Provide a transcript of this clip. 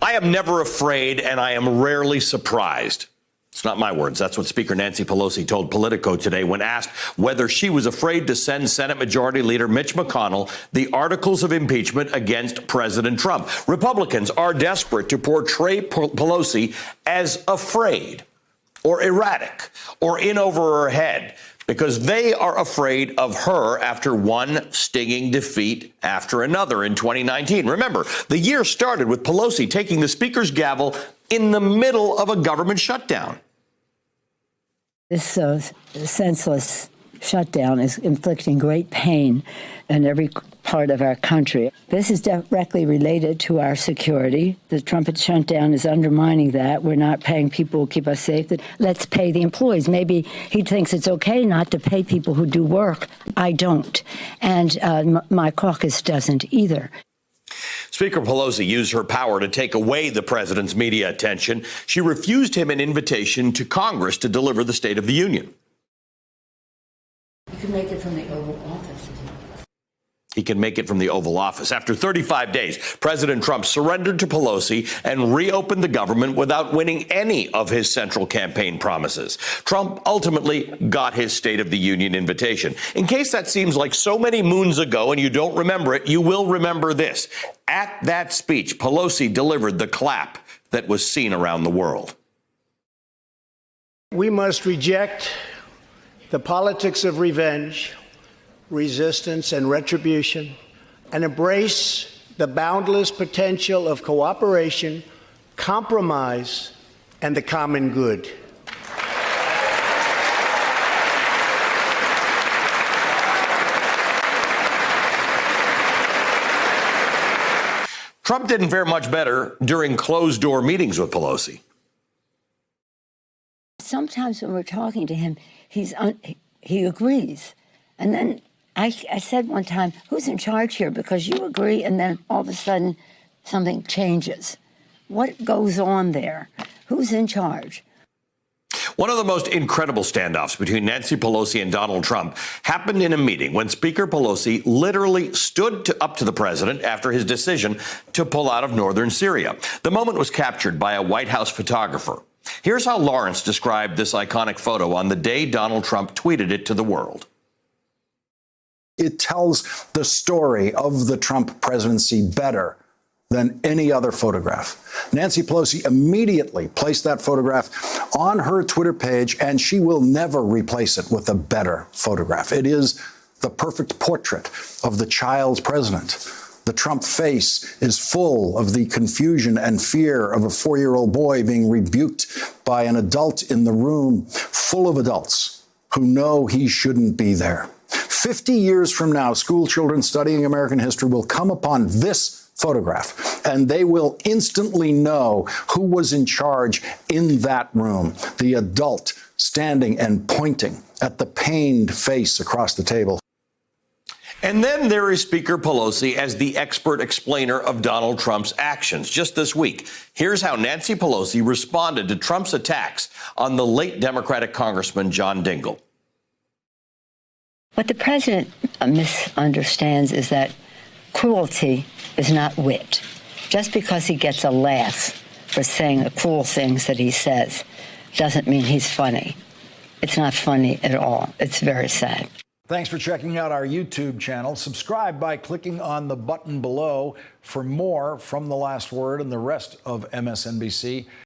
I am never afraid, and I am rarely surprised. It's not my words. That's what Speaker Nancy Pelosi told Politico today when asked whether she was afraid to send Senate Majority Leader Mitch McConnell the articles of impeachment against President Trump. Republicans are desperate to portray Pelosi as afraid or erratic or in over her head because they are afraid of her after one stinging defeat after another in 2019. Remember, the year started with Pelosi taking the Speaker's gavel in the middle of a government shutdown. This senseless shutdown is inflicting great pain in every part of our country. This is directly related to our security. The Trump shutdown is undermining that. We're not paying people who keep us safe. Let's pay the employees. Maybe he thinks it's okay not to pay people who do work. I don't. And my caucus doesn't either. Speaker Pelosi used her power to take away the president's media attention. She refused him an invitation to Congress to deliver the State of the Union. You can make it from the Oval Office. He can make it from the Oval Office. After 35 days, President Trump surrendered to Pelosi and reopened the government without winning any of his central campaign promises. Trump ultimately got his State of the Union invitation. In case that seems like so many moons ago and you don't remember it, you will remember this. At that speech, Pelosi delivered the clap that was seen around the world. We must reject the politics of revenge, resistance, and retribution, and embrace the boundless potential of cooperation, compromise, and the common good. Trump didn't fare much better during closed-door meetings with Pelosi. Sometimes when we're talking to him, he agrees. And then I said one time, who's in charge here? Because you agree, and then all of a sudden something changes. What goes on there? Who's in charge? One of the most incredible standoffs between Nancy Pelosi and Donald Trump happened in a meeting when Speaker Pelosi literally stood up to the president after his decision to pull out of northern Syria. The moment was captured by a White House photographer. Here's how Lawrence described this iconic photo on the day Donald Trump tweeted it to the world. It tells the story of the Trump presidency better than any other photograph. Nancy Pelosi immediately placed that photograph on her Twitter page, and she will never replace it with a better photograph. It is the perfect portrait of the child president. The Trump face is full of the confusion and fear of a 4-year-old boy being rebuked by an adult in the room, full of adults who know he shouldn't be there. 50 years from now, school children studying American history will come upon this photograph, and they will instantly know who was in charge in that room, the adult standing and pointing at the pained face across the table. And then there is Speaker Pelosi as the expert explainer of Donald Trump's actions. Just this week, here's how Nancy Pelosi responded to Trump's attacks on the late Democratic Congressman John Dingell. What the president misunderstands is that cruelty is not wit. Just because he gets a laugh for saying the cruel things that he says doesn't mean he's funny. It's not funny at all. It's very sad. Thanks for checking out our YouTube channel. Subscribe by clicking on the button below for more from The Last Word and the rest of MSNBC.